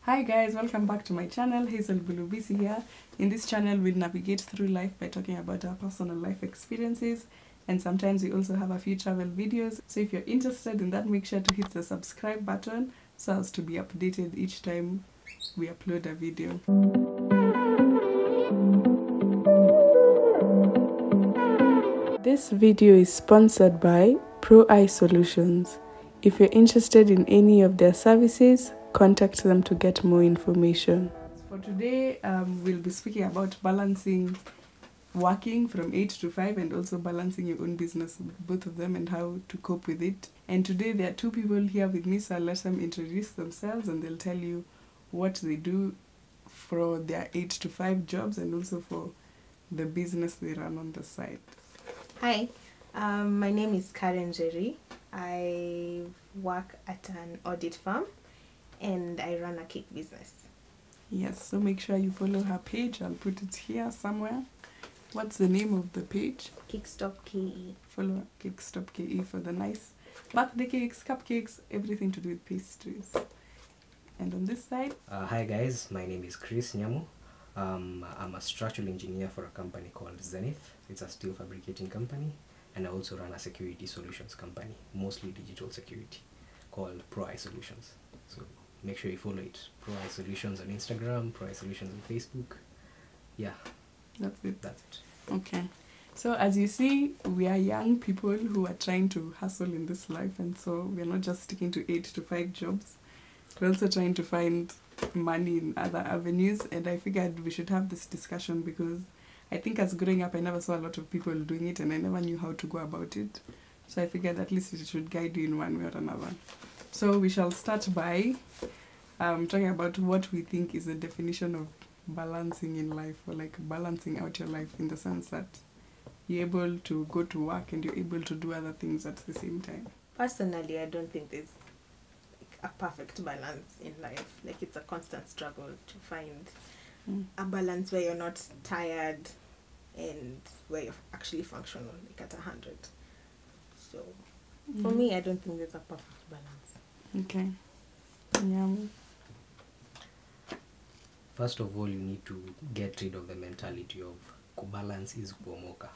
Hi guys, welcome back to my channel. Hazel Bulubisi here. In this channel we'll navigate through life by talking about our personal life experiences, and sometimes we also have a few travel videos. So if you're interested in that, make sure to hit the subscribe button so as to be updated each time we upload a video. This video is sponsored by Pro Eye Solutions. If you're interested in any of their services, contact them to get more information. For today, we'll be speaking about balancing working from 8 to 5 and also balancing your own business, both of them, and how to cope with it. And today there are two people here with me, so I'll let them introduce themselves and they'll tell you what they do for their 8 to 5 jobs and also for the business they run on the side. Hi, my name is Karen Nyamu. I work at an audit firm and I run a cake business. Yes, so make sure you follow her page. I'll put it here somewhere. What's the name of the page? Kickstop KE. Follow Kickstop KE for the nice birthday cakes, cupcakes, everything to do with pastries. And on this side? Hi guys, my name is Karen and Nyamu. I'm a structural engineer for a company called Zenith. It's a steel fabricating company, and I also run a security solutions company, mostly digital security, called Pro Eye Solutions. So make sure you follow it. Pro Eye Solutions on Instagram, Pro Eye Solutions on Facebook. Yeah, that's it. That's it. Okay. So as you see, we are young people who are trying to hustle in this life, and so we're not just sticking to 8 to 5 jobs. We're also trying to find money in other avenues, and I figured we should have this discussion because I think as growing up I never saw a lot of people doing it and I never knew how to go about it. So I figured at least it should guide you in one way or another. So we shall start by talking about what we think is the definition of balancing in life, or like balancing out your life in the sense that you're able to go to work and you're able to do other things at the same time. Personally, I don't think there's a perfect balance in life. Like, it's a constant struggle to find a balance where you're not tired and where you're actually functional, like at 100. So for me, I don't think there's a perfect balance. Okay. Yeah. First of all, you need to get rid of the mentality of balance is kuomoka.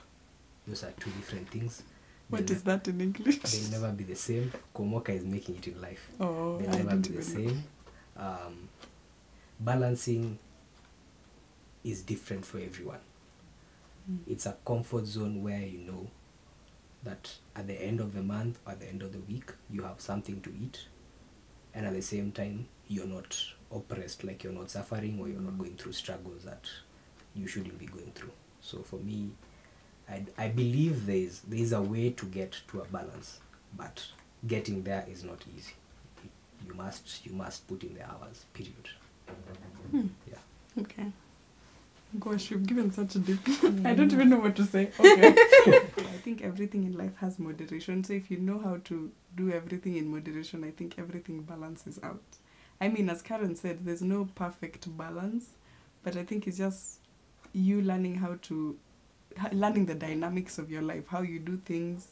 Those are two different things. What is that in English? They'll never be the same. Kuomoka is making it in life. Oh, They'll never be the same. Balancing is different for everyone. It's a comfort zone where you know that at the end of the month or at the end of the week you have something to eat, and at the same time you're not oppressed, like you're not suffering or you're not going through struggles that you shouldn't be going through. So for me, I believe there is a way to get to a balance, but getting there is not easy. You must put in the hours, period. Yeah. Okay. Gosh, you've given such a deep... I don't even know what to say. Okay. I think everything in life has moderation. So if you know how to do everything in moderation, I think everything balances out. I mean, as Karen said, there's no perfect balance, but I think it's just you learning learning the dynamics of your life, how you do things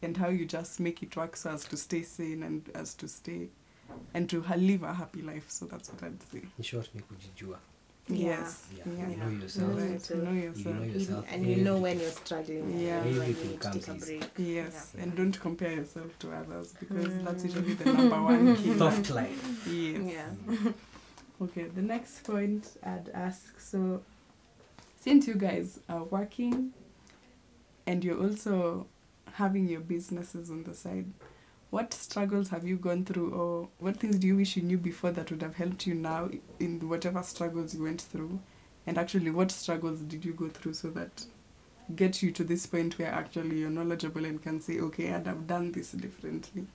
and how you just make it work so as to stay sane and as to stay and to live a happy life. So that's what I'd say. In short, ni kujijua. Yes. Yeah. You know yourself. You know yourself. You know yourself. And you know when you're struggling. Yeah. When you Everything need to comes take a easy. break. Yes, Yeah. and don't compare yourself to others because that's usually the number one killer. Soft life. Yes. Yeah. Okay, the next point I'd ask, so since you guys are working and you're also having your businesses on the side, what struggles have you gone through, or what things do you wish you knew before that would have helped you now in whatever struggles you went through? And actually, what struggles did you go through so that get you to this point where actually you're knowledgeable and can say, okay, I'd have done this differently?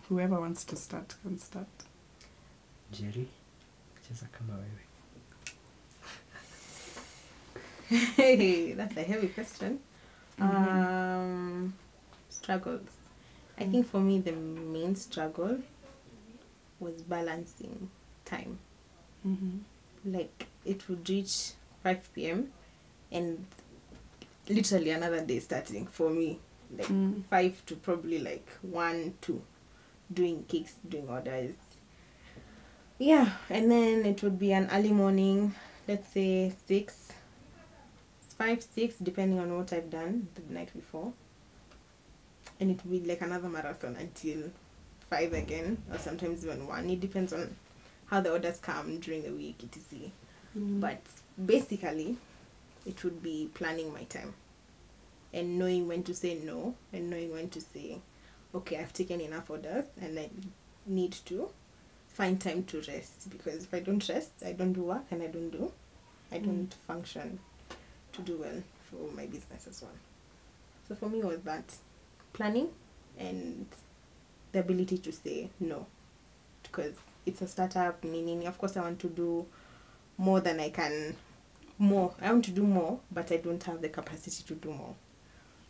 Whoever wants to start can start. Jerry, cheza kama wewe. Hey, that's a heavy question. Struggles. I think for me the main struggle was balancing time. Like, it would reach 5 p.m. and literally another day starting for me, like 5 to probably like 1, 2. doing cakes, doing orders. Yeah, and then it would be an early morning, let's say 5, 6, depending on what I've done the night before. And it would be like another marathon until 5 again, or sometimes even 1. It depends on how the orders come during the week, etc. But basically, it would be planning my time and knowing when to say no and knowing when to say, okay, I've taken enough orders and I need to find time to rest, because if I don't rest, I don't do work and I don't function to do well for my business as well. So for me, it was that planning and the ability to say no, because it's a startup, meaning of course I want to do more than I can. I want to do more, but I don't have the capacity to do more.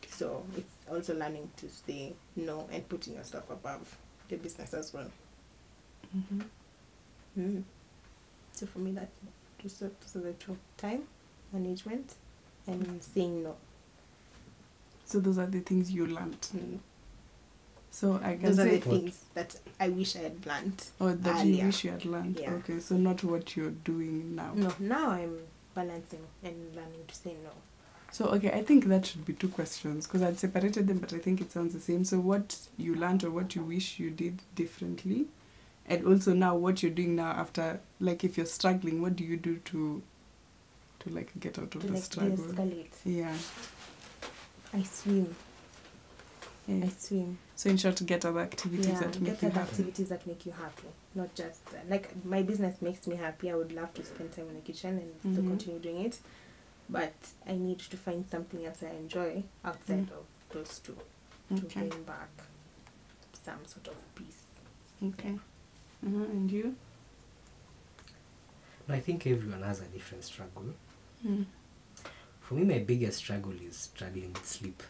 So it's also learning to say no and putting yourself above the business as well. So for me, that's the two: time management and saying no. So those are the things you learned. So I can those say are the things that I wish I had learned. Or that earlier. you wish you had learned. Yeah. Okay, so not what you're doing now. No, now I'm balancing and learning to say no. So, okay, I think that should be 2 questions, because I'd separated them, but I think it sounds the same. So what you learned or what you wish you did differently, and also now what you're doing now after, like if you're struggling, what do you do to like get out of the struggle? De-escalate. Yeah. I swim. Yeah. I swim. So in short, get other activities that make you happy. Activities that make you happy, not just like my business makes me happy. I would love to spend time in the kitchen and still continue doing it, but I need to find something else I enjoy outside of those two to bring back some sort of peace. Okay. And you? I think everyone has a different struggle. For me, my biggest struggle is struggling with sleep.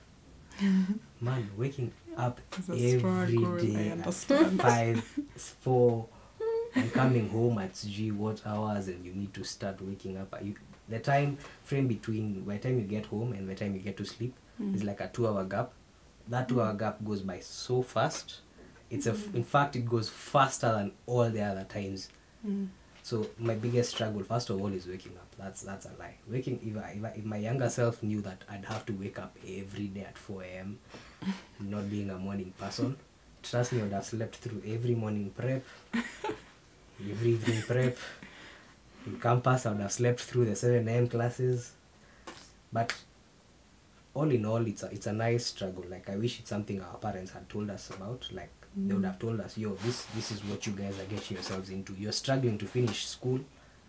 Man, waking up every day at 5, 4, and coming home at what hours, and you need to start waking up. The time frame between by the time you get home and by the time you get to sleep is like a 2-hour gap. That 2-hour gap goes by so fast. In fact, it goes faster than all the other times. So my biggest struggle, first of all, is waking up. That's a lie. If my younger self knew that I'd have to wake up every day at 4 a.m., not being a morning person, trust me, I would have slept through every morning prep, every evening prep. In campus, I would have slept through the 7 a.m. classes. But all in all, it's a nice struggle. Like, I wish it's something our parents had told us about. Like, they would have told us, yo, this is what you guys are getting yourselves into. You're struggling to finish school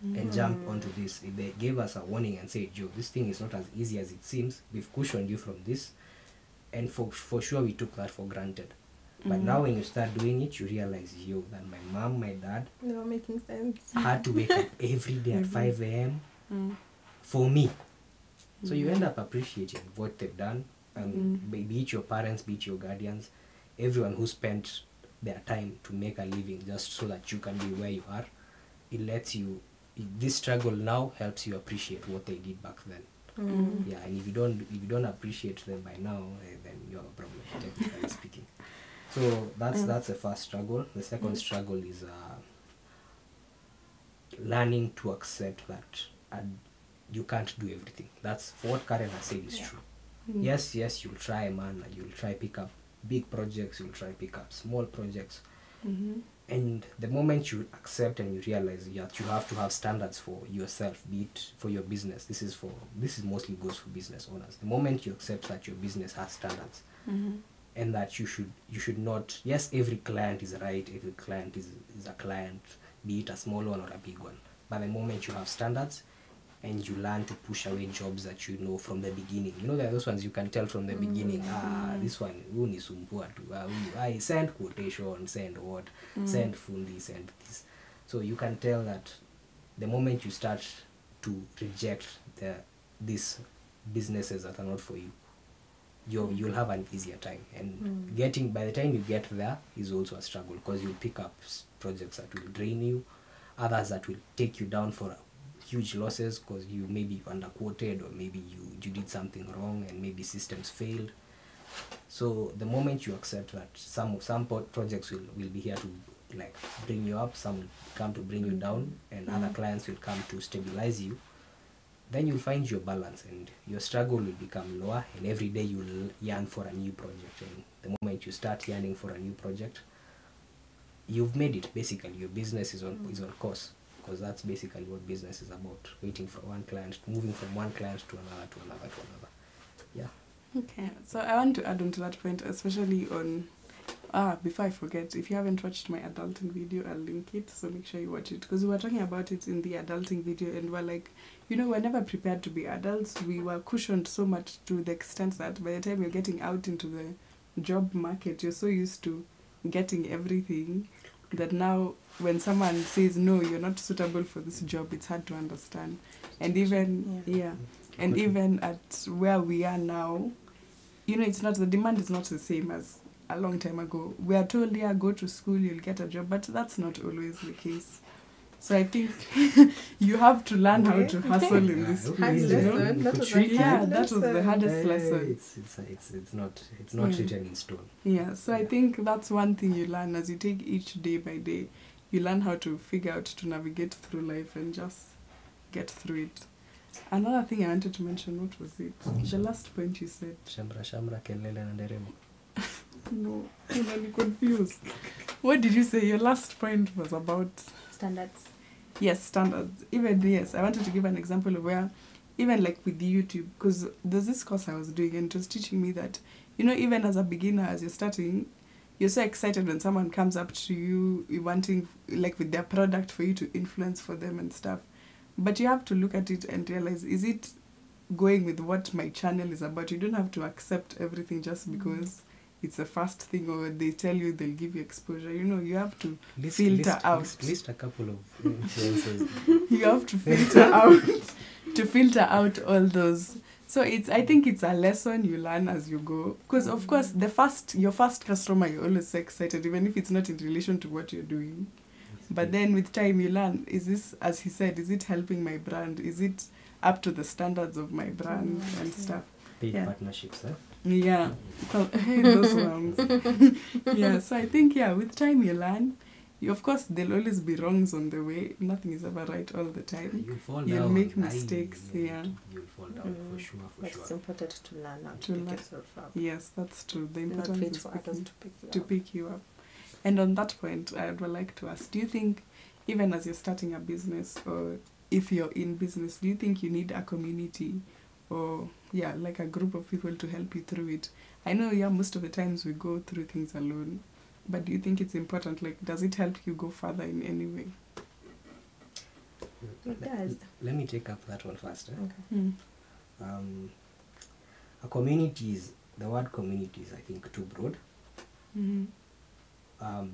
and jump onto this. If they gave us a warning and said, yo, this thing is not as easy as it seems, we've cushioned you from this. And for sure, we took that for granted. But now when you start doing it, you realize, yo, that my mom, my dad They were making sense. had to wake up every day at 5 a.m. for me. So you end up appreciating what they've done. And be it your parents, be it your guardians, everyone who spent their time to make a living just so that you can be where you are, it lets you, this struggle now helps you appreciate what they did back then. Yeah, and if you don't appreciate them by now, then you have a problem, technically speaking. So that's the first struggle. The second struggle is learning to accept that you can't do everything. That's for what Karen has said is true. Yes, you'll try, man. You'll try pick up big projects. You'll try pick up small projects. And the moment you accept and you realize that you have to have standards for yourself, be it for your business. This is mostly goes for business owners. The moment you accept that your business has standards, and that you should not. Yes, every client is right. Every client is a client, be it a small one or a big one. But the moment you have standards, and you learn to push away jobs that you know from the beginning. You know, there are those ones you can tell from the beginning, this one, I send quotation, send what, send fundi, send this. So you can tell that the moment you start to reject these businesses that are not for you, you'll have an easier time. And by the time you get there is also a struggle, because you'll pick up projects that will drain you, others that will take you down for huge losses because you maybe underquoted, or maybe you did something wrong and maybe systems failed. So the moment you accept that some projects will be here to like bring you up, some will come to bring you down, and other clients will come to stabilize you, then you'll find your balance and your struggle will become lower, and every day you'll yearn for a new project. And the moment you start yearning for a new project, you've made it. Basically your business is on course, because that's basically what business is about, waiting for one client, moving from one client to another, to another, to another. Yeah. Okay, so I want to add on to that point, especially on before I forget, if you haven't watched my adulting video, I'll link it, so make sure you watch it, because we were talking about it in the adulting video, and we're like, you know, we're never prepared to be adults. We were cushioned so much to the extent that by the time you're getting out into the job market, you're so used to getting everything that now when someone says no, you're not suitable for this job, it's hard to understand. And even and even at where we are now, you know, it's not, the demand is not the same as a long time ago. We are told, yeah, go to school, you'll get a job, but that's not always the case. So I think you have to learn how to hustle in this field. You know? That was the hardest lesson. It's not written in stone. Yeah, so I think that's one thing you learn as you take each day by day. You learn how to figure out to navigate through life and just get through it. Another thing I wanted to mention, what was it? The last point you said. Shamra kelele na nderemo. No, I'm confused. What did you say? Your last point was about standards. Yes, standards. Even yes, I wanted to give an example of where, even like with YouTube, because there's this course I was doing and it was teaching me that, you know, even as a beginner, as you're starting, you're so excited when someone comes up to you, wanting like with their product for you to influence for them and stuff. But you have to look at it and realize, is it going with what my channel is about? You don't have to accept everything just because it's a fast thing or they tell you they'll give you exposure. You know, you have to filter out. List a couple of influences. You have to filter out all those. So I think it's a lesson you learn as you go. Because of course your first customer, you're always so excited, even if it's not in relation to what you're doing. But then with time you learn, is this, as he said, is it helping my brand? Is it up to the standards of my brand and stuff? Paid partnerships, eh? Yeah, those ones. Yeah, so I think, with time you learn. Of course, there'll always be wrongs on the way. Nothing is ever right all the time. You'll fall down. You'll make mistakes, You'll fall down for sure. But it's important to learn how to pick yourself up. Yes, that's true. The importance Not wait is for others to pick you up. And on that point, I would like to ask, do you think, even as you're starting a business, or if you're in business, do you think you need a community or, like a group of people to help you through it? I know, most of the times we go through things alone, but do you think it's important? Like, does it help you go further in any way? It does. Let me take up that one first. Okay. A community is, the word community is, I think, too broad. Mm-hmm.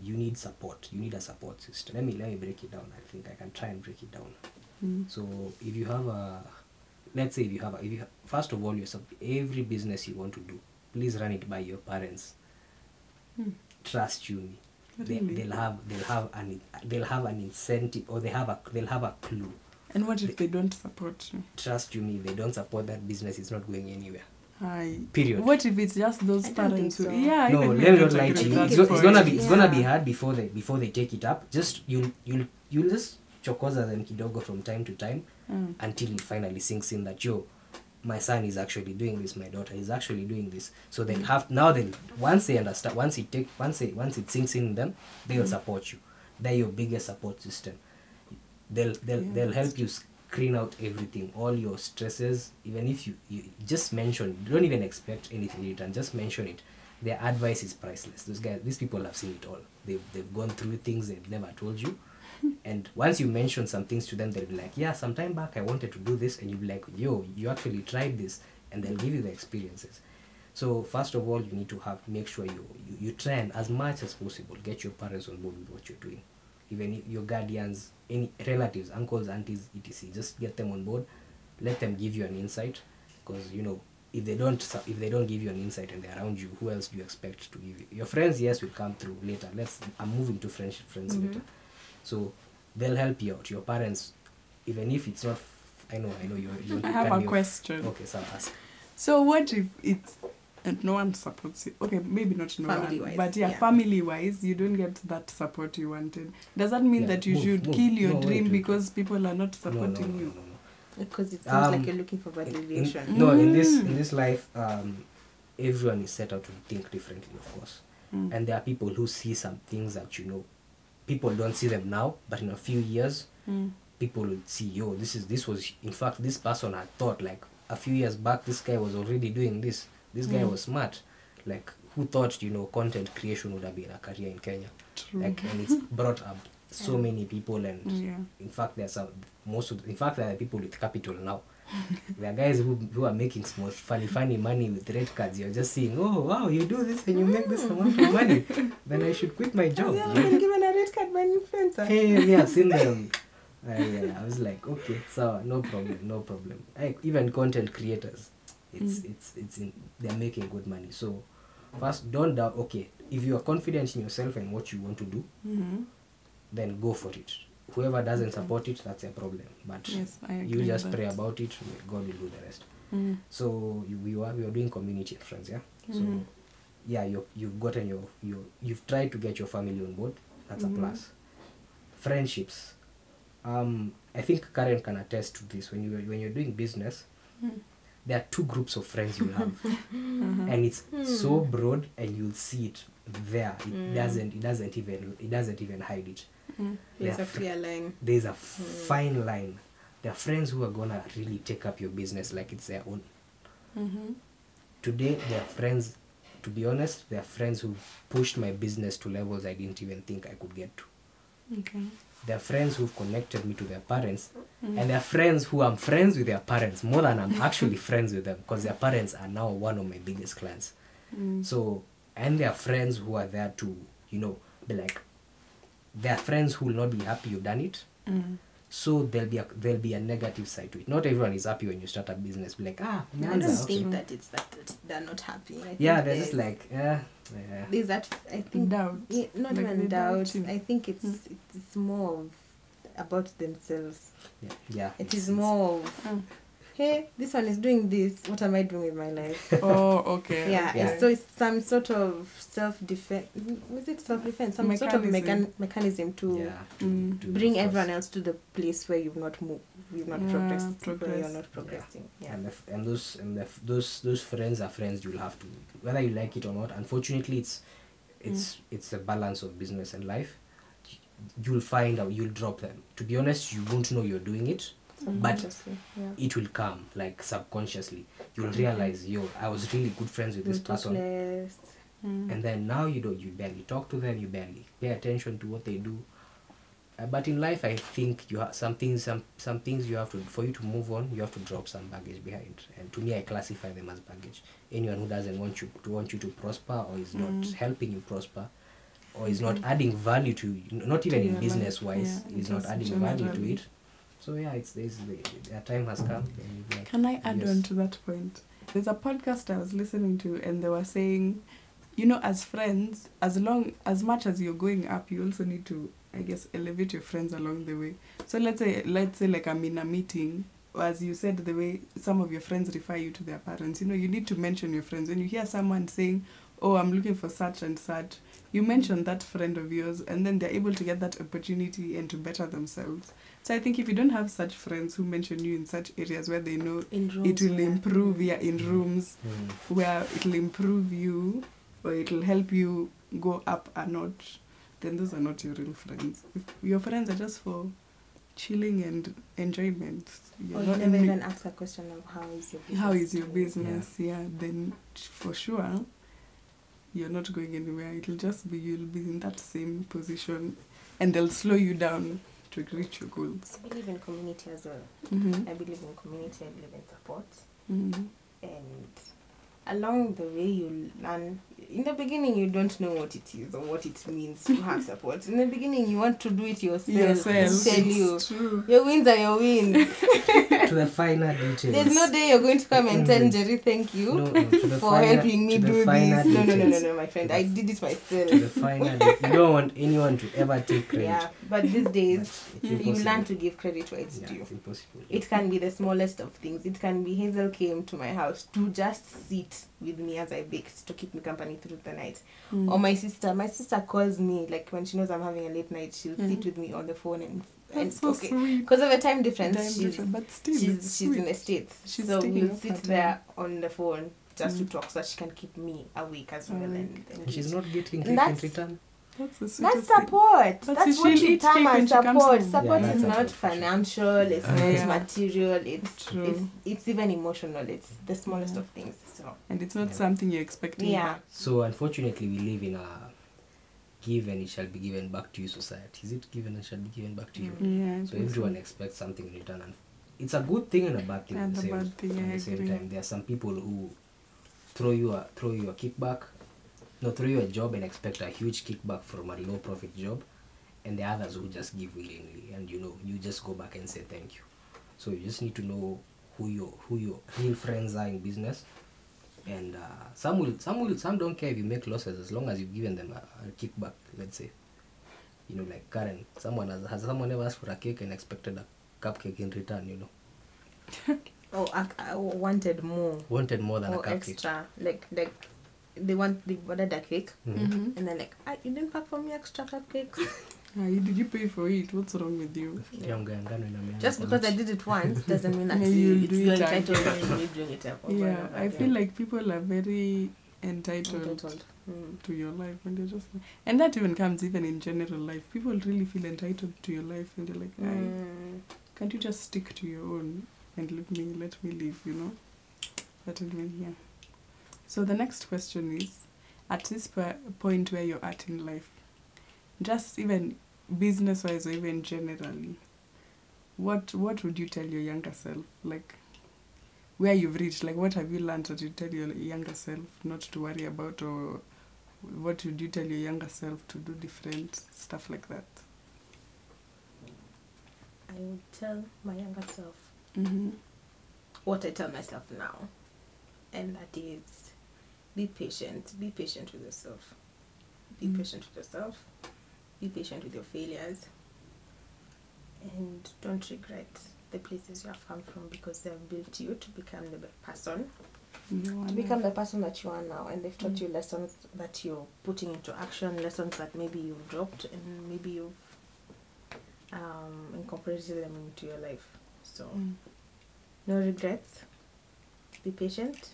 You need support. You need a support system. Let me break it down. I think I can try and break it down. Mm-hmm. So if you have let's say if you have first of all, every business you want to do, please run it by your parents. Trust you me. Really? They'll have an incentive, or they'll have a clue. And what if they don't support you? Trust you me, they don't support that business, it's not going anywhere. Hi. Period. What if it's just those parents who? So. Yeah. No, let me not lie to you. It's gonna be hard before they take it up. Just you'll just chokoza them kidogo from time to time until it finally sinks in that my son is actually doing this, my daughter is actually doing this. So they have once they understand, once it sinks in them, they'll support you. They're your biggest support system. They'll help you screen out everything, all your stresses. Even if you just mention, don't even expect anything in return, just mention it. Their advice is priceless. These people have seen it all. They've gone through things they've never told you. And once you mention some things to them, they'll be like, some time back I wanted to do this, and you'll be like, you actually tried this, and they'll give you the experiences. So first of all, you need to make sure you try and, as much as possible, get your parents on board with what you're doing. Even if your guardians, any relatives, uncles, aunties, etc., just get them on board. Let them give you an insight, because if they don't give you an insight and they're around you, who else do you expect to give you? Your friends, yes, will come through later. I'm moving to friends later. So they'll help you out. Your parents, even if it's not, I know you. I have a question. Okay, so I'll ask. So what if it's and no one supports you. Okay, maybe not no Family-wise, one, but yeah, yeah. family-wise, you don't get that support you wanted. Does that mean Yeah, that you move, should move. kill your No, dream wait. because people are not supporting you? No. Because it sounds like Um, you're looking for validation. In this life, everyone is set out to think differently, of course. And there are people who see some things that people don't see them now, but in a few years, people will see, this was, in fact, this person had thought, like, a few years back, this guy was already doing this. This guy was smart. Like, who thought, content creation would have been a career in Kenya? True. Like, and it's brought up so many people, and in fact, there are people with capital now. There are guys who are making small, funny money with red cards. You're just seeing, oh wow, you do this and you make this amount of money. Then I should quit my job. I've been given a red card by an influencer. Hey, I've seen them. I was like, okay, so no problem. Even content creators, they're making good money. So first, don't doubt. Okay, if you are confident in yourself and what you want to do, then go for it. Whoever doesn't support it, that's a problem. But yes, I agree you just with pray that. about it. God will do the rest. So we were doing community and friends, yeah. So yeah, you've tried to get your family on board. That's a plus. Friendships. I think Karen can attest to this. When you're doing business, there are two groups of friends you have, and it's so broad, and you'll see it there. It doesn't even hide it. There's a clear line. There's a fine line. There are friends who are gonna really take up your business like it's their own. Today, there are friends. To be honest, there are friends who pushed my business to levels I didn't even think I could get to. Okay. There are friends who've connected me to their parents, and there are friends who I'm friends with their parents more than I'm actually friends with them, because their parents are now one of my biggest clients. So, and there are friends who are there to, be like, there are friends who will not be happy you've done it. So there'll be a negative side to it. Not everyone is happy when you start a business. Be like, I don't think that it's that they're not happy. I think they're just like, there's that, I think, doubt. Yeah, not Like even they doubt doubt. you. I think it's more of about themselves. Yeah. It is more of, hey, this one is doing this. What am I doing with my life? Oh, okay. Yeah, okay. and so it's some sort of self-defense. Was it self-defense? Some sort of mechanism to bring everyone else to the place where you've not moved, you've not progressed, where you're not progressing. Yeah. And those friends are friends you'll have to, whether you like it or not. Unfortunately, it's a balance of business and life. You'll find out, you'll drop them. To be honest, you won't know you're doing it. But it will come, like, subconsciously. You'll realize, I was really good friends with this person. And then now you barely talk to them, you barely pay attention to what they do. But in life, I think you have some things you have to, for you to move on, you have to drop some baggage behind. And to me, I classify them as baggage. Anyone who doesn't want you to prosper, or is not helping you prosper, or is not adding value to you, not even in business wise, is not adding value to it. So yeah, their time has come. Like, can I add on to that point? There's a podcast I was listening to, and they were saying, as friends, as much as you're going up, you also need to, I guess, elevate your friends along the way. So let's say like I'm in a meeting, or as you said, the way some of your friends refer you to their parents. You need to mention your friends. When you hear someone saying, oh, I'm looking for such and such, you mention that friend of yours, and then they're able to get that opportunity and to better themselves. So I think if you don't have such friends who mention you in such areas where they know it will improve, in rooms where it will improve you, or it will help you go up a notch, then those are not your real friends. If your friends are just for chilling and enjoyment, or you never even ask a question of how is your business. Then for sure you're not going anywhere. It'll just be, you'll be in that same position, and they'll slow you down to reach your goals. I believe in community as well. I believe in community, I believe in support. And along the way you learn. In the beginning you don't know what it is or what it means to have support. In the beginning you want to do it yourself. Tell you, true. Your wins are your wins. To the finer details. There's no day you're going to come and tell Jerry thank you for helping me do this. No, my friend. I did it myself. To the finer details. You don't want anyone to ever take credit. Yeah, but these days you learn to give credit where it's due. It's impossible. It can be the smallest of things. It can be Hazel came to my house to just sit sit with me as I baked to keep me company through the night. Or my sister calls me, like when she knows I'm having a late night, she'll sit with me on the phone and That's so sweet. because of a time difference, But still, she's in the States, so we'll sit there on the phone just to talk, so that she can keep me awake as well. And she's not getting cake in return. That's support. That's what you term as support. Support Yeah, is that's not financial, it's not material, True. it's even emotional. It's the smallest of things. So and it's not something you're expecting. Yeah. So unfortunately, we live in a give and it shall be given back to you society. Is it given and shall be given back to you? Yeah. So everyone expects something in return, and it's a good thing and a bad thing And at a bad thing, I the same agree. time. There are some people who throw you a kickback, throw you a job and expect a huge kickback from a low profit job, and the others who just give willingly, and you just go back and say thank you. So you just need to know who your real friends are in business, and some don't care if you make losses as long as you've given them a kickback. Let's say, like Karen, has someone ever asked for a cake and expected a cupcake in return? Oh, I wanted more. Wanted more than a Or cupcake. extra. Like they wanted a cake, and then like, you didn't pack for me extra cupcakes. Did you pay for it? What's wrong with you? Just because I did it once doesn't mean that You'll do you're it entitled again. to doing it over and Yeah, over I again. feel like people are very entitled to your life, and they're just and that even comes even in general life. People really feel entitled to your life, and they're like, can't you just stick to your own and let me live, But anyway, yeah. So the next question is, at this point where you're at in life, just even business-wise or even generally, what would you tell your younger self? Like, where you've reached, like what have you learned that you tell your younger self not to worry about, or what would you tell your younger self to do different, stuff like that? I would tell my younger self Mm-hmm. what I tell myself now, and that is, be patient with yourself. Be patient with yourself. Be patient with your failures. And don't regret the places you have come from, because they have built you to become the person. To become the person that you are now. And they've taught you lessons that you're putting into action, lessons that maybe you've dropped and maybe you've incorporated them into your life. So, no regrets. Be patient.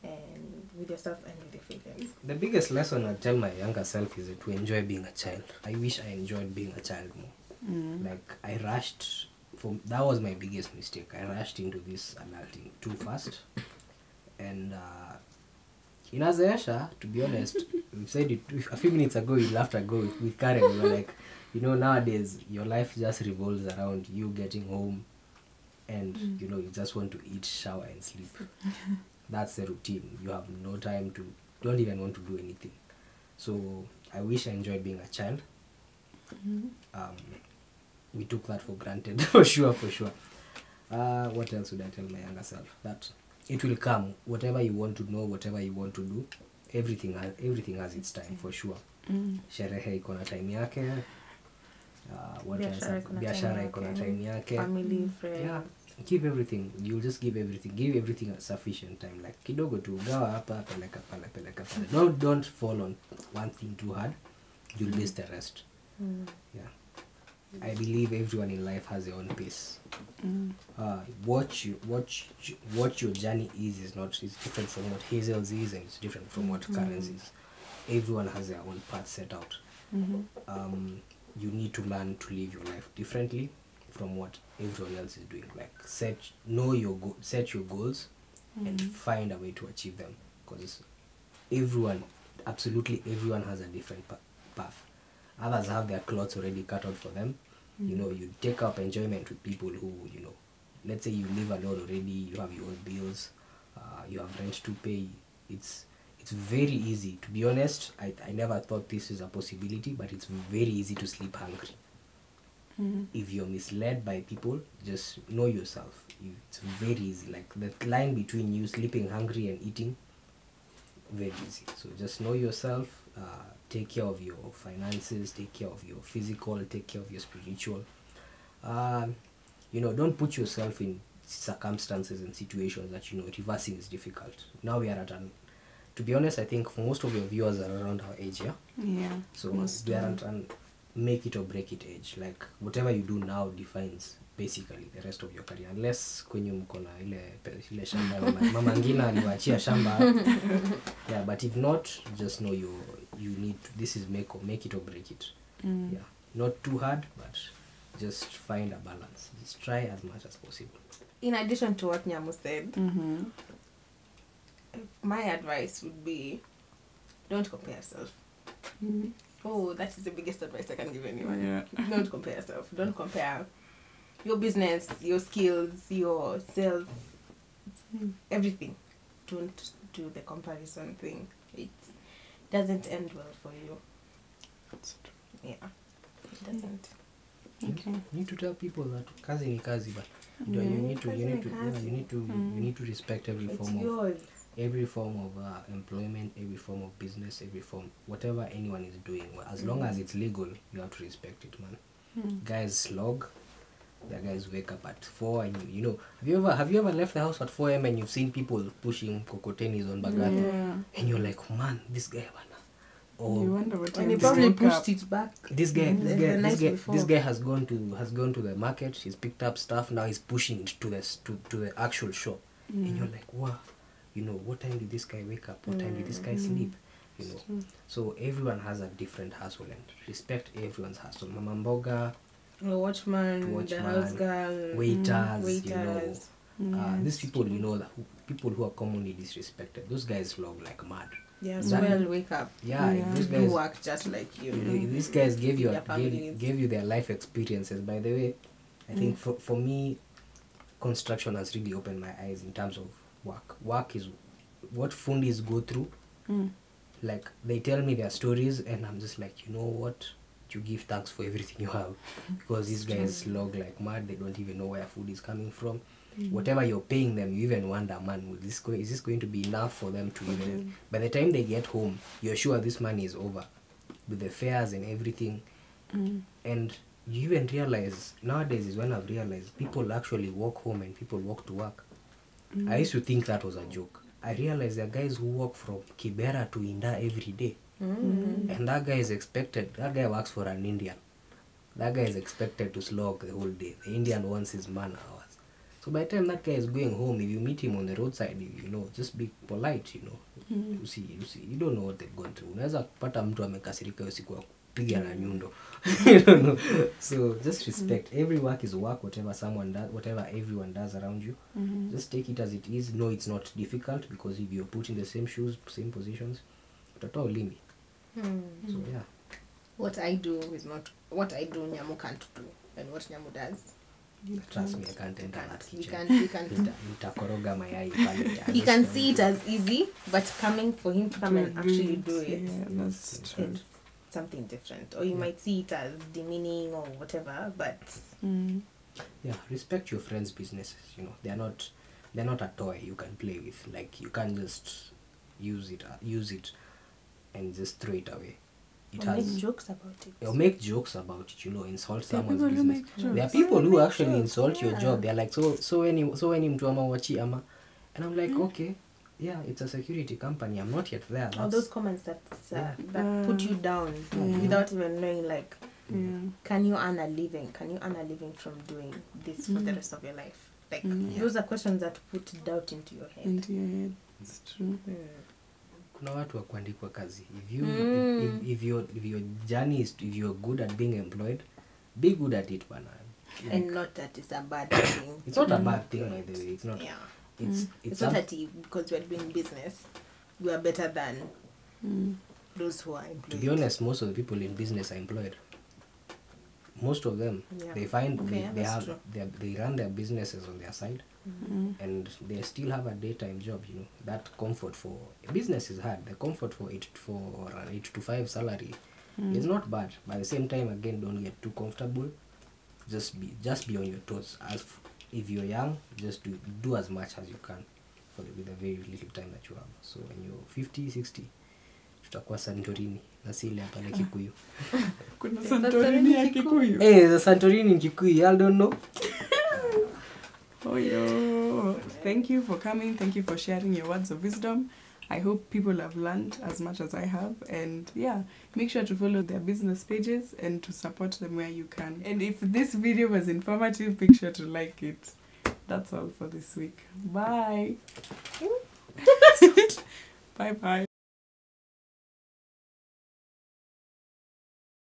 And with yourself and with your failures. The biggest lesson I tell my younger self is to enjoy being a child. I wish I enjoyed being a child more. Like, I rushed. That was my biggest mistake. I rushed into this adulting too fast. And in Azaesha, to be honest, we said it a few minutes ago, you laughed ago with Karen. We were like, nowadays, your life just revolves around you getting home and, you just want to eat, shower, and sleep. That's the routine. You have no time don't even want to do anything. So I wish I enjoyed being a child. We took that for granted, for sure. What else would I tell my younger self? That it will come. Whatever you want to know, whatever you want to do, everything has its time, for sure. Sherehe iko na time yake. Biashara iko na time yake. Family, friends. Yeah. Give everything. You'll just give everything. Give everything a sufficient time. Like kidogo tu gawa hapa, peleka pale. Don't fall on one thing too hard. You'll miss the rest. Yeah. I believe everyone in life has their own pace. What your journey is different from what Hazel's is, and it's different from what Karen's is. Everyone has their own path set out. You need to learn to live your life differently from what everyone else is doing. Like set your goals and find a way to achieve them, because absolutely everyone has a different path. Others have their clothes already cut out for them. You take up enjoyment with people who, let's say you live alone already, you have your own bills, you have rent to pay. It's very easy, to be honest. I never thought this is a possibility, but it's very easy to sleep hungry. If you're misled by people, just know yourself. It's very easy. Like the line between you sleeping hungry and eating, very easy. So just know yourself. Take care of your finances, take care of your physical, take care of your spiritual. Don't put yourself in circumstances and situations that, you know, reversing is difficult. Now we are at an, to be honest, I think for most of your viewers are around our age, yeah? Yeah. So we are at an make it or break it age. Like whatever you do now defines basically the rest of your career, unless kwenye mko na ile shamba mama ngina aliwaachia shamba. Yeah, but if not, just know you need to, this is make it or break it. Yeah, not too hard, but just find a balance. Just try as much as possible. In addition to what Nyamu said, my advice would be, don't compare yourself. Oh, that is the biggest advice I can give anyone. Yeah. Don't compare yourself. Don't compare your business, your skills, yourself, everything. Don't do the comparison thing. It doesn't end well for you. Yeah, it doesn't. Okay. You need to tell people that kazi ni kazi, but you need to respect every form of employment, every form of business, every form, whatever anyone is doing. As long as it's legal, you have to respect it, man. Guys slog. The guys wake up at 4 and you know, have you ever left the house at 4 a.m. and you've seen people pushing cocotenis on Bagatha, and you're like, man, this guy, or you wonder what and he probably pushed it back. This guy has gone to the market. He's picked up stuff. Now he's pushing it to the actual shop, and you're like, wow, you know, what time did this guy wake up? What time did this guy sleep? You know, so everyone has a different hustle, and respect everyone's hustle. Mama Mboga, the watchman, the house girl, waiters. You know, these people, you know, people who are commonly disrespected. Those guys vlog like mad. Yeah, well, wake up. Yeah, these guys do work just like you. These guys gave you their life experiences. By the way, I think for me, construction has really opened my eyes in terms of work. Work is what fundis go through. Like, they tell me their stories, and I'm just like, you know what? You give thanks for everything you have, because these guys slog like mad. They don't even know where food is coming from. Whatever you're paying them, you even wonder, man, is this going to be enough for them to even... By the time they get home, you're sure this money is over with the fares and everything. And you even realize, nowadays is when I've realized people actually walk home and people walk to work. I used to think that was a joke. I realized there are guys who walk from Kibera to Inda every day. And that guy works for an Indian. That guy is expected to slog the whole day. The Indian wants his man hours. So by the time that guy is going home, if you meet him on the roadside, you know, just be polite, you know. You see, you don't know what they've gone through. Unaweza kupata mtu amekasirika usiku wa kupiga na nyundo. You don't know. So just respect. Every work is work, whatever someone does, whatever everyone does around you. Just take it as it is. No, it's not difficult, because if you're put in the same shoes, same positions, utatoa ulimi. So yeah. What I do is not what I do. Nyamu can't do, and what Nyamu does. Trust me, I can't enter that kitchen. He can't. Nitakoroga mayai pale. He can see it as easy, but coming for him to come and actually do it, that's true. It's something different. Or you might see it as demeaning or whatever, but yeah, respect your friends' businesses. You know, they're not a toy you can play with. Like, you can't just use it and just throw it away. Make jokes about it. Or make jokes about it, you know, insult someone's business. There are people who actually insult your job. They're like, so any mtu amawachi ama, and I'm like, okay, yeah, it's a security company. I'm not yet there. All those comments that put you down without even knowing, like, can you earn a living? Can you earn a living from doing this for the rest of your life? Like, those are questions that put doubt into your head. It's true. Kuna watu wa kuandikwa kazi. If your journey is, if you're good at being employed, be good at it, bana. Like, and not that it's a bad thing. It's not a bad thing, by the way. It's not. Yeah. It's not that because we're doing business, we are better than those who are employed. To be honest, most of the people in business are employed. Most of them, they find they run their businesses on their side, and they still have a daytime job. You know, that comfort for business is hard. The comfort for an 8 to 5 salary is not bad. But at the same time, again, don't get too comfortable. Just be on your toes. If you're young, just do as much as you can with the very little time that you have. So when you're 50, 60, tutakuwa Santorini na sile pale Kikuyu. Kuna Santorini ya Kikuyu. The Santorini in Kikuyu, y'all don't know. Oh, yo. Thank you for coming. Thank you for sharing your words of wisdom. I hope people have learned as much as I have. And yeah, make sure to follow their business pages and to support them where you can. And if this video was informative, make sure to like it. That's all for this week. Bye. Bye-bye.